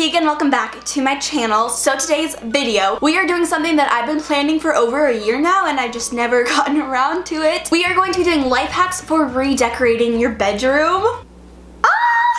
Keegan, welcome back to my channel. So today's video, we are doing something that I've been planning for over a year now and I've just never gotten around to it. We are going to be doing life hacks for redecorating your bedroom.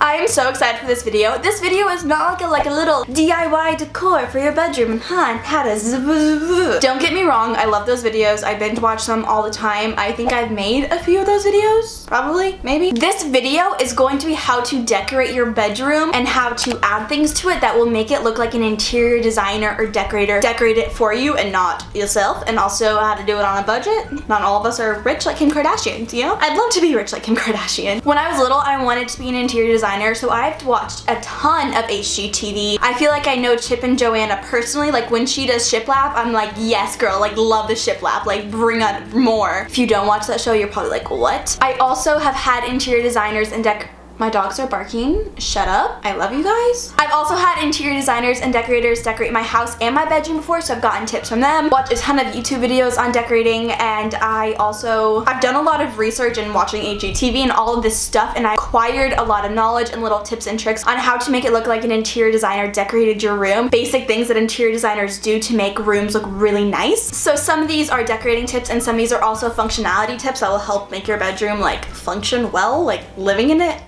I am so excited for this video. This video is not like a little DIY decor for your bedroom, huh? How to Don't get me wrong, I love those videos. I binge watch them all the time. I think I've made a few of those videos, probably, maybe. This video is going to be how to decorate your bedroom and how to add things to it that will make it look like an interior designer or decorator decorate it for you and not yourself, and also how to do it on a budget. Not all of us are rich like Kim Kardashian, you know? I'd love to be rich like Kim Kardashian. When I was little, I wanted to be an interior designer, so I've watched a ton of HGTV. I feel like I know Chip and Joanna personally. Like when she does shiplap, I'm like, yes girl, like love the shiplap, like bring on more. If you don't watch that show, you're probably like, what? I also have had interior designers and my dogs are barking. Shut up. I love you guys. I've also had interior designers and decorators decorate my house and my bedroom before, so I've gotten tips from them. Watched a ton of YouTube videos on decorating, and I've done a lot of research and watching HGTV and all of this stuff, and I acquired a lot of knowledge and little tips and tricks on how to make it look like an interior designer decorated your room. Basic things that interior designers do to make rooms look really nice. So some of these are decorating tips and some of these are also functionality tips that will help make your bedroom like function well, like living in it.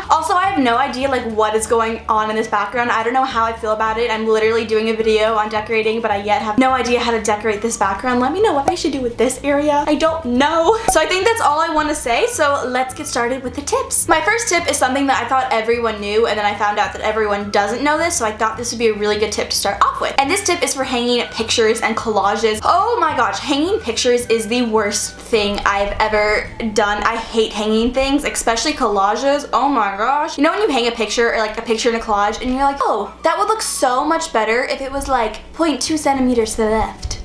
Also, I have no idea like what is going on in this background. I don't know how I feel about it. I'm literally doing a video on decorating, but I yet have no idea how to decorate this background. Let me know what I should do with this area. I don't know. So I think that's all I want to say. So let's get started with the tips. My first tip is something that I thought everyone knew, and then I found out that everyone doesn't know this, so I thought this would be a really good tip to start off with. And this tip is for hanging pictures and collages. Oh my gosh, hanging pictures is the worst thing I've ever done. I hate hanging things, especially collages. Oh my gosh. You know when you hang a picture or like a picture in a collage and you're like, oh, that would look so much better if it was like 0.2 centimeters to the left.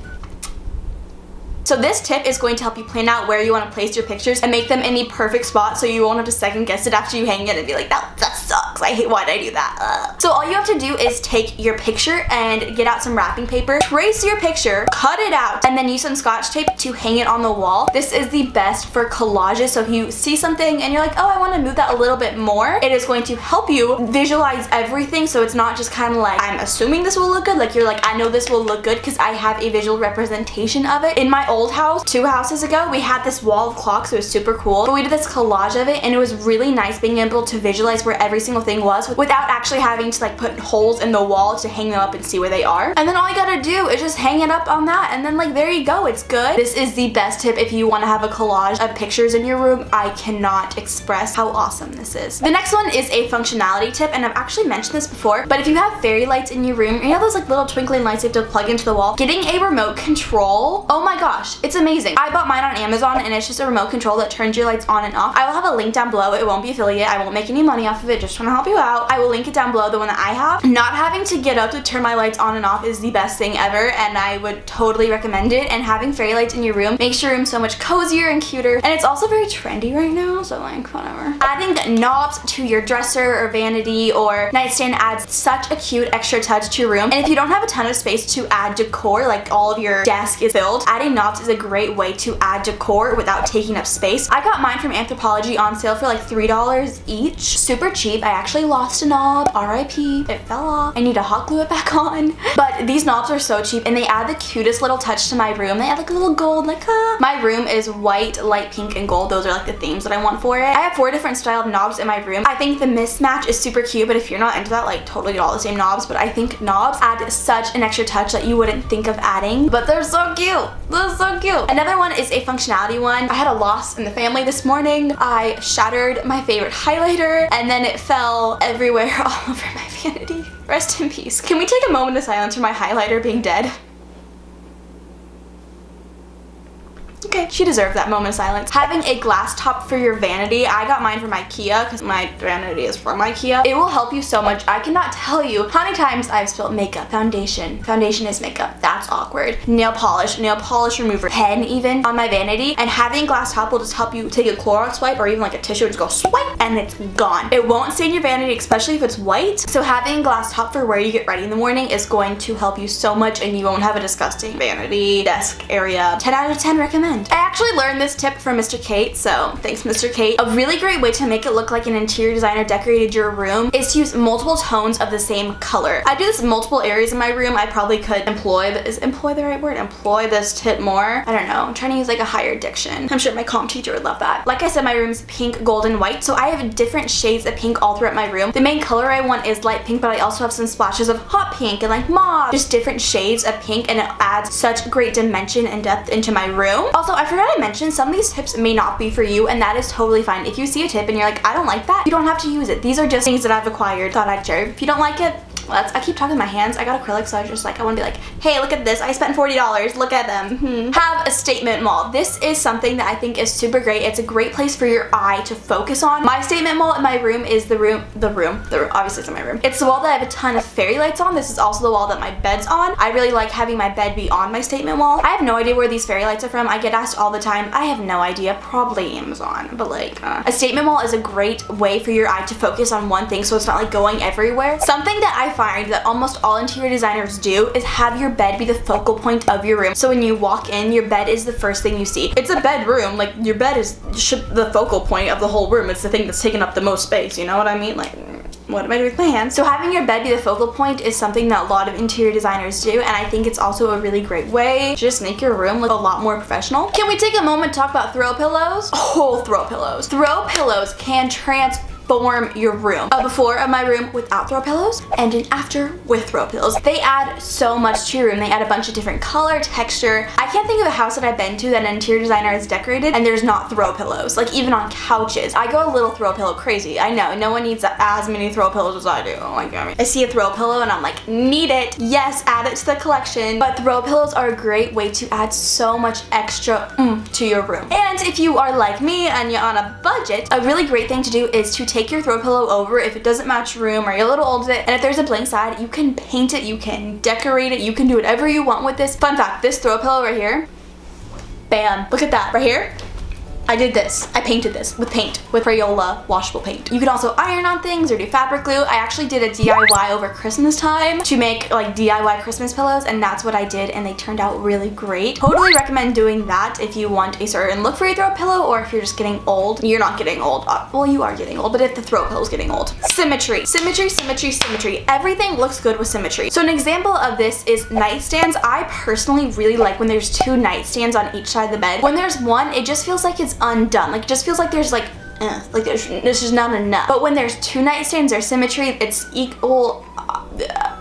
So this tip is going to help you plan out where you want to place your pictures and make them in the perfect spot so you won't have to second guess it after you hang it and be like, that sucks. I hate, why did I do that? So all you have to do is take your picture and get out some wrapping paper, trace your picture, cut it out, and then use some Scotch tape to hang it on the wall. This is the best for collages. So if you see something and you're like, oh, I want to move that a little bit more, it is going to help you visualize everything so it's not just kind of like, I'm assuming this will look good. Like you're like, I know this will look good because I have a visual representation of it. In my old house, 2 houses ago, we had this wall of clocks. It was super cool, but we did this collage of it and it was really nice being able to visualize where every single thing was without actually having to like put holes in the wall to hang them up and see where they are. And then all you gotta do is just hang it up on that, and then like there you go, it's good. This is the best tip if you want to have a collage of pictures in your room. I cannot express how awesome this is. The next one is a functionality tip, and I've actually mentioned this before, but if you have fairy lights in your room, you know those like little twinkling lights you have to plug into the wall, getting a remote control, oh my gosh, it's amazing. I bought mine on Amazon and it's just a remote control that turns your lights on and off. I will have a link down below. It won't be affiliate. I won't make any money off of it, just trying to help you out. I will link it down below, the one that I have. Not having to get up to turn my lights on and off is the best thing ever, and I would totally recommend it. And having fairy lights in your room makes your room so much cozier and cuter, and it's also very trendy right now, so like whatever. Adding knobs to your dresser or vanity or nightstand adds such a cute extra touch to your room. And if you don't have a ton of space to add decor, like all of your desk is filled, adding knobs is a great way to add decor without taking up space. I got mine from Anthropologie on sale for like $3 each. Super cheap. I actually lost a knob. RIP. It fell off. I need to hot glue it back on. But these knobs are so cheap and they add the cutest little touch to my room. They add like a little gold, like My room is white, light pink, and gold. Those are like the themes that I want for it. I have 4 different style of knobs in my room. I think the mismatch is super cute, but if you're not into that, like totally get all the same knobs. But I think knobs add such an extra touch that you wouldn't think of adding, but they're so cute. They're so cute. Another one is a functionality one. I had a loss in the family this morning. I shattered my favorite highlighter and then it fell everywhere all over my vanity. Rest in peace. Can we take a moment of silence for my highlighter being dead? Okay, she deserved that moment of silence. Having a glass top for your vanity. I got mine from IKEA because my vanity is from IKEA. It will help you so much. I cannot tell you how many times I've spilled makeup, foundation. Foundation is makeup. That's awkward. Nail polish remover, pen even on my vanity. And having glass top will just help you take a Clorox wipe or even like a tissue and just go swipe and it's gone. It won't stain your vanity, especially if it's white. So having glass top for where you get ready in the morning is going to help you so much and you won't have a disgusting vanity desk area. 10 out of 10 recommend. recommend. I actually learned this tip from Mr. Kate, so thanks Mr. Kate. A really great way to make it look like an interior designer decorated your room is to use multiple tones of the same color. I do this in multiple areas in my room. I probably could employ, is employ the right word? Employ this tip more. I don't know. I'm trying to use like a higher diction. I'm sure my comm teacher would love that. Like I said, my room's pink, gold, and white, so I have different shades of pink all throughout my room. The main color I want is light pink, but I also have some splashes of hot pink and like mauve, just different shades of pink, and it adds such great dimension and depth into my room. Also, I forgot to mention, some of these tips may not be for you, and that is totally fine. If you see a tip and you're like, I don't like that, you don't have to use it. These are just things that I've acquired, thought I'd share. If you don't like it, well, I keep talking with my hands. I got acrylic, so I just like, I want to be like, hey, look at this. I spent $40. Look at them. Have a statement wall. This is something that I think is super great. It's a great place for your eye to focus on. My statement wall in my room is the room. Obviously it's in my room. It's the wall that I have a ton of fairy lights on. This is also the wall that my bed's on. I really like having my bed be on my statement wall. I have no idea where these fairy lights are from. I get asked all the time. I have no idea. Probably Amazon, but like, a statement wall is a great way for your eye to focus on one thing, so it's not like going everywhere. Something that I find that almost all interior designers do is have your bed be the focal point of your room. So when you walk in, your bed is the first thing you see. It's a bedroom, like your bed is the focal point of the whole room. It's the thing that's taking up the most space, you know what I mean? Like, what am I doing with my hands? So having your bed be the focal point is something that a lot of interior designers do, and I think it's also a really great way to just make your room look a lot more professional. Can we take a moment to talk about throw pillows? Oh, throw pillows. Throw pillows can transform your room. A before of my room without throw pillows and an after with throw pillows. They add so much to your room. They add a bunch of different color, texture. I can't think of a house that I've been to that an interior designer has decorated and there's not throw pillows. Like even on couches. I go a little throw pillow crazy. I know, no one needs as many throw pillows as I do. Like, I see a throw pillow and I'm like, need it. Yes, add it to the collection. But throw pillows are a great way to add so much extra to your room. And if you are like me and you're on a budget, a really great thing to do is to take your throw pillow over if it doesn't match your room or you're a little old with it, and if there's a blank side, you can paint it, you can decorate it, you can do whatever you want with this. Fun fact, this throw pillow right here, bam, look at that right here. I did this. I painted this with paint, with Crayola washable paint. You can also iron on things or do fabric glue. I actually did a DIY over Christmas time to make like DIY Christmas pillows, and that's what I did, and they turned out really great. Totally recommend doing that if you want a certain look for your throw pillow, or if you're just getting old. You're not getting old. Well, you are getting old, but if the throw pillow's getting old. Symmetry. Symmetry, symmetry, symmetry. Everything looks good with symmetry. So an example of this is nightstands. I personally really like when there's two nightstands on each side of the bed. When there's one, it just feels like it's undone. Like it just feels like there's like there's just not enough. But when there's two nightstands, there's symmetry. It's equal.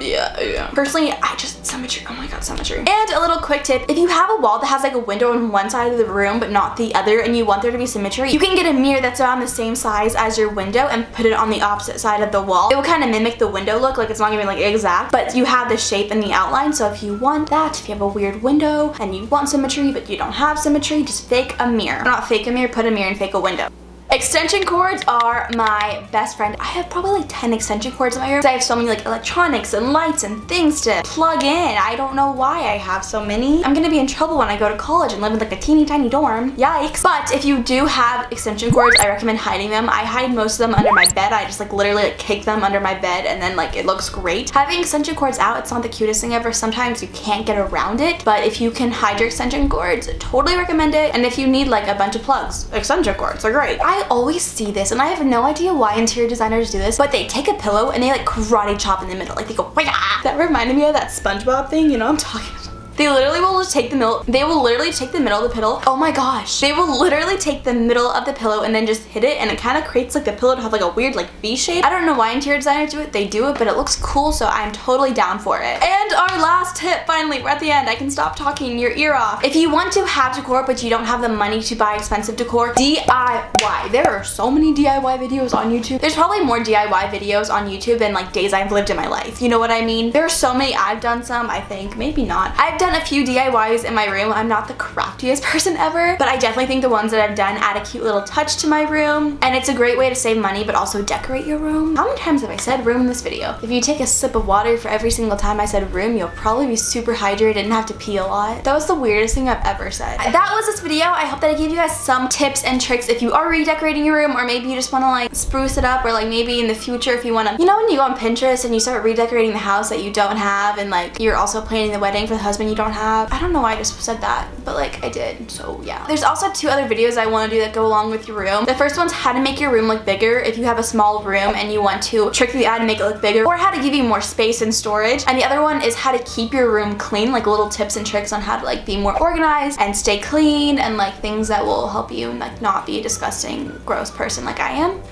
Yeah. Personally, I just symmetry. Oh my god, symmetry. And a little quick tip: if you have a wall that has like a window on one side of the room but not the other, and you want there to be symmetry, you can get a mirror that's around the same size as your window and put it on the opposite side of the wall. It will kind of mimic the window look. Like it's not gonna be like exact, but you have the shape and the outline. So if you want that, if you have a weird window and you want symmetry but you don't have symmetry, just fake a mirror. Not fake a mirror, put a mirror and fake a window. Extension cords are my best friend. I have probably like 10 extension cords in my room. I have so many like electronics and lights and things to plug in. I don't know why I have so many. I'm gonna be in trouble when I go to college and live in like a teeny tiny dorm. Yikes. But if you do have extension cords, I recommend hiding them. I hide most of them under my bed. I just like literally like kick them under my bed, and then like it looks great. Having extension cords out, it's not the cutest thing ever. Sometimes you can't get around it, but if you can hide your extension cords, totally recommend it. And if you need like a bunch of plugs, extension cords are great. I always see this, and I have no idea why interior designers do this, but they take a pillow and they like karate chop in the middle. Like they go, wah! That reminded me of that SpongeBob thing, you know what I'm talking about. They literally will just take the middle. They will literally take the middle of the pillow. Oh my gosh. They will literally take the middle of the pillow and then just hit it, and it kind of creates like the pillow to have like a weird like V shape. I don't know why interior designers do it. They do it, but it looks cool, so I'm totally down for it. And our last tip, finally, we're at the end. I can stop talking your ear off. If you want to have decor but you don't have the money to buy expensive decor, DIY. There are so many DIY videos on YouTube. There's probably more DIY videos on YouTube than like days I've lived in my life. You know what I mean? There are so many. I've done some, I think. Maybe not. I've done a few DIYs in my room. I'm not the craftiest person ever, but I definitely think the ones that I've done add a cute little touch to my room, and it's a great way to save money but also decorate your room. How many times have I said room in this video? If you take a sip of water for every single time I said room, you'll probably be super hydrated and have to pee a lot. That was the weirdest thing I've ever said. That was this video. I hope that I gave you guys some tips and tricks if you are redecorating your room, or maybe you just want to like spruce it up, or like maybe in the future if you want to, you know, when you go on Pinterest and you start redecorating the house that you don't have, and like you're also planning the wedding for the husband you don't have. I don't know why I just said that, but like I did, so yeah. There's also 2 other videos I want to do that go along with your room. The first one's how to make your room look bigger if you have a small room and you want to trick the eye to make it look bigger, or how to give you more space and storage. And the other one is how to keep your room clean, like little tips and tricks on how to like be more organized and stay clean, and like things that will help you like not be a disgusting, gross person like I am.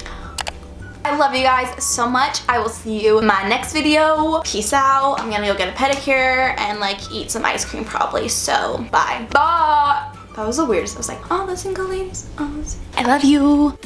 I love you guys so much. I will see you in my next video. Peace out. I'm gonna go get a pedicure and like eat some ice cream probably, so bye. Bye. That was the weirdest. I was like, oh, the single ladies. Oh, I love you.